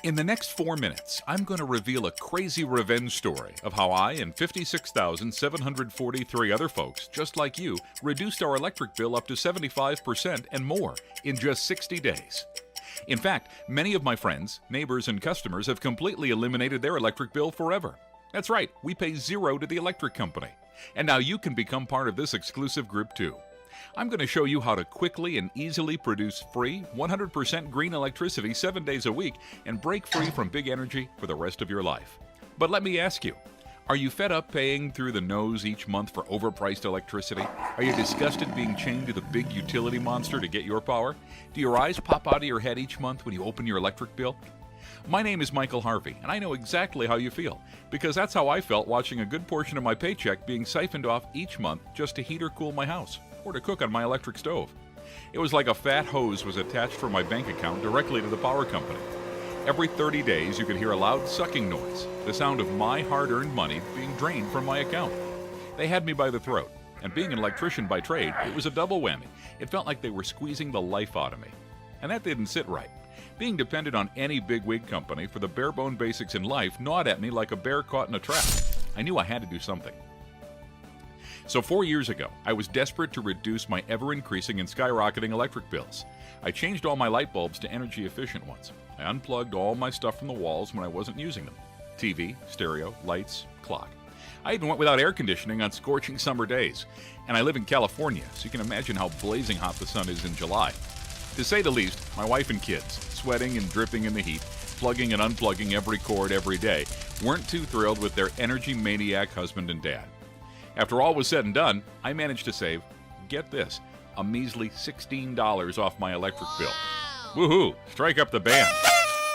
In the next 4 minutes, I'm going to reveal a crazy revenge story of how I and 56,743 other folks, just like you, reduced our electric bill up to 75% and more in just 60 days. In fact, many of my friends, neighbors, and customers have completely eliminated their electric bill forever. That's right, we pay zero to the electric company. And now you can become part of this exclusive group too. I'm going to show you how to quickly and easily produce free, 100% green electricity 7 days a week and break free from big energy for the rest of your life. But let me ask you, are you fed up paying through the nose each month for overpriced electricity? Are you disgusted being chained to the big utility monster to get your power? Do your eyes pop out of your head each month when you open your electric bill? My name is Michael Harvey, and I know exactly how you feel, because that's how I felt watching a good portion of my paycheck being siphoned off each month just to heat or cool my house, or to cook on my electric stove. It was like a fat hose was attached from my bank account directly to the power company. Every 30 days, you could hear a loud sucking noise, the sound of my hard-earned money being drained from my account. They had me by the throat, and being an electrician by trade, it was a double whammy. It felt like they were squeezing the life out of me. And that didn't sit right. Being dependent on any bigwig company for the bare-bone basics in life gnawed at me like a bear caught in a trap. I knew I had to do something. So 4 years ago, I was desperate to reduce my ever-increasing and skyrocketing electric bills. I changed all my light bulbs to energy-efficient ones. I unplugged all my stuff from the walls when I wasn't using them. TV, stereo, lights, clock. I even went without air conditioning on scorching summer days. And I live in California, so you can imagine how blazing hot the sun is in July. To say the least, my wife and kids, sweating and dripping in the heat, plugging and unplugging every cord every day, weren't too thrilled with their energy maniac husband and dad. After all was said and done, I managed to save, get this, a measly $16 off my electric bill. Woohoo! Strike up the band.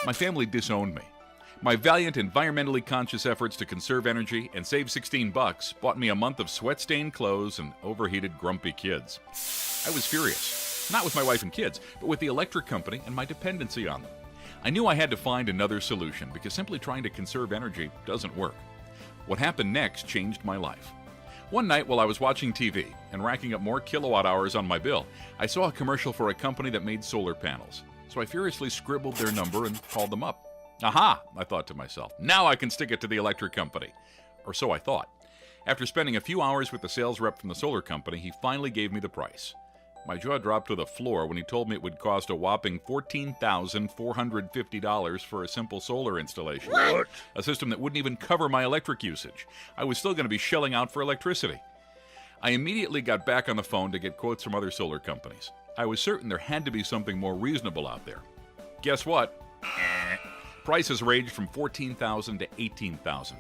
My family disowned me. My valiant, environmentally conscious efforts to conserve energy and save $16 bought me a month of sweat-stained clothes and overheated, grumpy kids. I was furious, not with my wife and kids, but with the electric company and my dependency on them. I knew I had to find another solution because simply trying to conserve energy doesn't work. What happened next changed my life. One night while I was watching TV and racking up more kilowatt hours on my bill, I saw a commercial for a company that made solar panels. So I furiously scribbled their number and called them up. Aha, I thought to myself, now I can stick it to the electric company. Or so I thought. After spending a few hours with the sales rep from the solar company, he finally gave me the price. My jaw dropped to the floor when he told me it would cost a whopping $14,450 for a simple solar installation. What? A system that wouldn't even cover my electric usage. I was still going to be shelling out for electricity. I immediately got back on the phone to get quotes from other solar companies. I was certain there had to be something more reasonable out there. Guess what? Prices ranged from $14,000 to $18,000.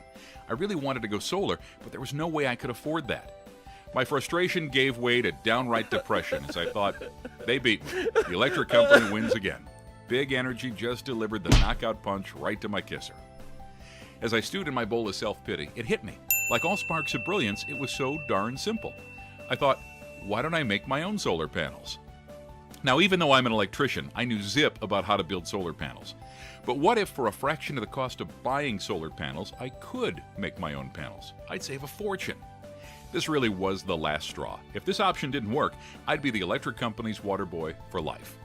I really wanted to go solar, but there was no way I could afford that. My frustration gave way to downright depression as I thought, they beat me. The electric company wins again. Big Energy just delivered the knockout punch right to my kisser. As I stewed in my bowl of self-pity, it hit me. Like all sparks of brilliance, it was so darn simple. I thought, why don't I make my own solar panels? Now, even though I'm an electrician, I knew zip about how to build solar panels. But what if, for a fraction of the cost of buying solar panels, I could make my own panels? I'd save a fortune. This really was the last straw. If this option didn't work, I'd be the electric company's water boy for life.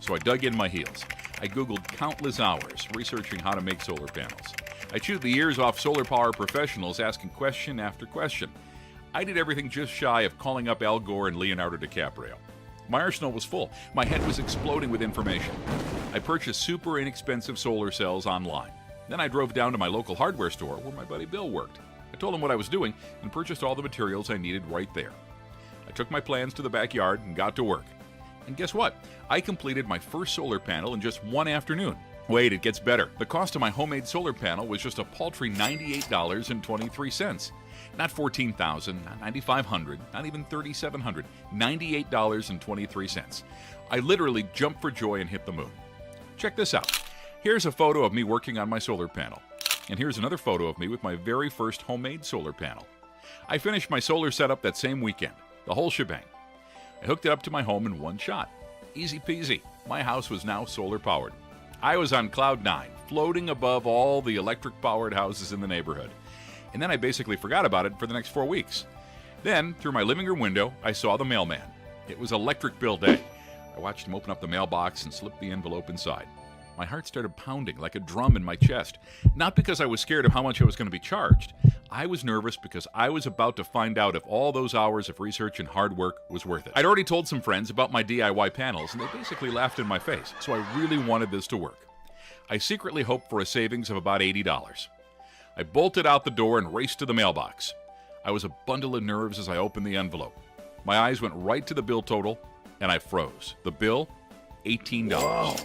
So I dug in my heels. I Googled countless hours researching how to make solar panels. I chewed the ears off solar power professionals asking question after question. I did everything just shy of calling up Al Gore and Leonardo DiCaprio. My arsenal was full. My head was exploding with information. I purchased super inexpensive solar cells online. Then I drove down to my local hardware store where my buddy Bill worked. I told him what I was doing and purchased all the materials I needed right there. I took my plans to the backyard and got to work. And guess what? I completed my first solar panel in just one afternoon. Wait, it gets better. The cost of my homemade solar panel was just a paltry $98.23. Not $14,000, not $9,500, not even $3,700. $98.23. I literally jumped for joy and hit the moon. Check this out. Here's a photo of me working on my solar panel. And here's another photo of me with my very first homemade solar panel. I finished my solar setup that same weekend, the whole shebang. I hooked it up to my home in one shot. Easy peasy. My house was now solar powered. I was on cloud 9, floating above all the electric powered houses in the neighborhood. And then I basically forgot about it for the next 4 weeks. Then, through my living room window, I saw the mailman. It was electric bill day. I watched him open up the mailbox and slip the envelope inside. My heart started pounding like a drum in my chest, not because I was scared of how much I was going to be charged. I was nervous because I was about to find out if all those hours of research and hard work was worth it. I'd already told some friends about my DIY panels, and they basically laughed in my face, so I really wanted this to work. I secretly hoped for a savings of about $80. I bolted out the door and raced to the mailbox. I was a bundle of nerves as I opened the envelope. My eyes went right to the bill total, and I froze. The bill? $18. Wow.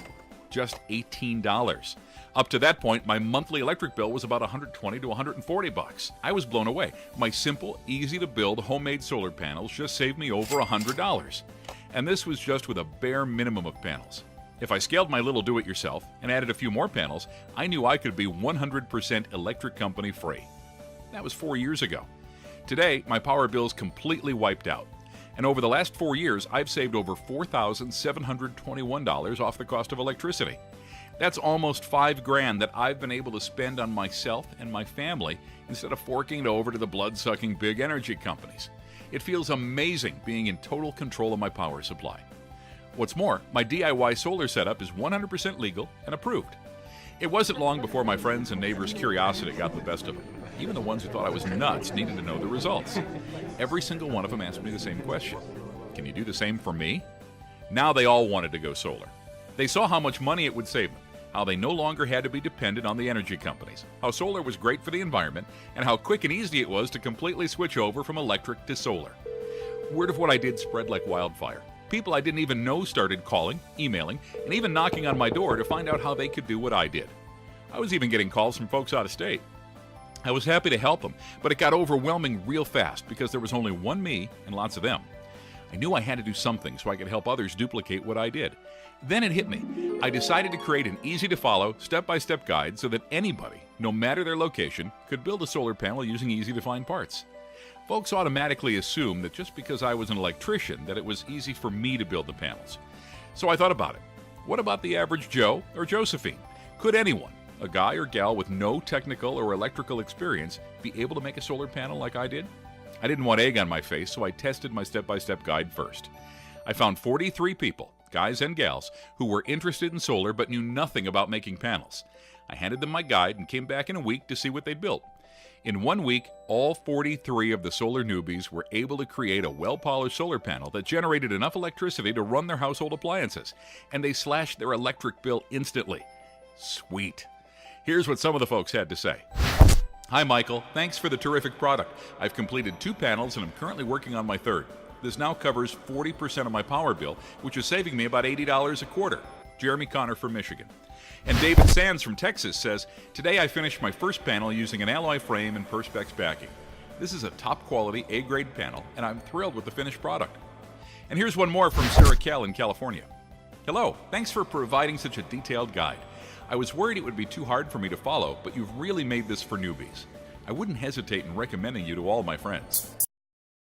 Just $18. Up to that point, my monthly electric bill was about $120 to $140. I was blown away. My simple, easy-to-build homemade solar panels just saved me over $100. And this was just with a bare minimum of panels. If I scaled my little do-it-yourself and added a few more panels, I knew I could be 100% electric company free. That was 4 years ago. Today, my power bill's completely wiped out. And over the last 4 years, I've saved over $4,721 off the cost of electricity. That's almost $5,000 that I've been able to spend on myself and my family instead of forking it over to the blood-sucking big energy companies. It feels amazing being in total control of my power supply. What's more, my DIY solar setup is 100% legal and approved. It wasn't long before my friends and neighbors' curiosity got the best of them. Even the ones who thought I was nuts needed to know the results. Every single one of them asked me the same question. Can you do the same for me? Now they all wanted to go solar. They saw how much money it would save them, how they no longer had to be dependent on the energy companies, how solar was great for the environment, and how quick and easy it was to completely switch over from electric to solar. Word of what I did spread like wildfire. People I didn't even know started calling, emailing, and even knocking on my door to find out how they could do what I did. I was even getting calls from folks out of state. I was happy to help them, but it got overwhelming real fast because there was only one me and lots of them. I knew I had to do something so I could help others duplicate what I did. Then it hit me. I decided to create an easy-to-follow, step-by-step guide so that anybody, no matter their location, could build a solar panel using easy-to-find parts. Folks automatically assume that just because I was an electrician that it was easy for me to build the panels. So I thought about it. What about the average Joe or Josephine? Could anyone, a guy or gal with no technical or electrical experience, be able to make a solar panel like I did? I didn't want egg on my face, so I tested my step-by-step guide first. I found 43 people, guys and gals, who were interested in solar but knew nothing about making panels. I handed them my guide and came back in a week to see what they'd built. In 1 week, all 43 of the solar newbies were able to create a well-polished solar panel that generated enough electricity to run their household appliances, and they slashed their electric bill instantly. Sweet. Here's what some of the folks had to say. Hi, Michael. Thanks for the terrific product. I've completed 2 panels and I'm currently working on my third. This now covers 40% of my power bill, which is saving me about $80 a quarter. Jeremy Connor from Michigan. And David Sands from Texas says, today I finished my first panel using an alloy frame and Perspex backing. This is a top-quality A-grade panel, and I'm thrilled with the finished product. And here's one more from Sarah Kell in California. Hello, thanks for providing such a detailed guide. I was worried it would be too hard for me to follow, but you've really made this for newbies. I wouldn't hesitate in recommending you to all my friends.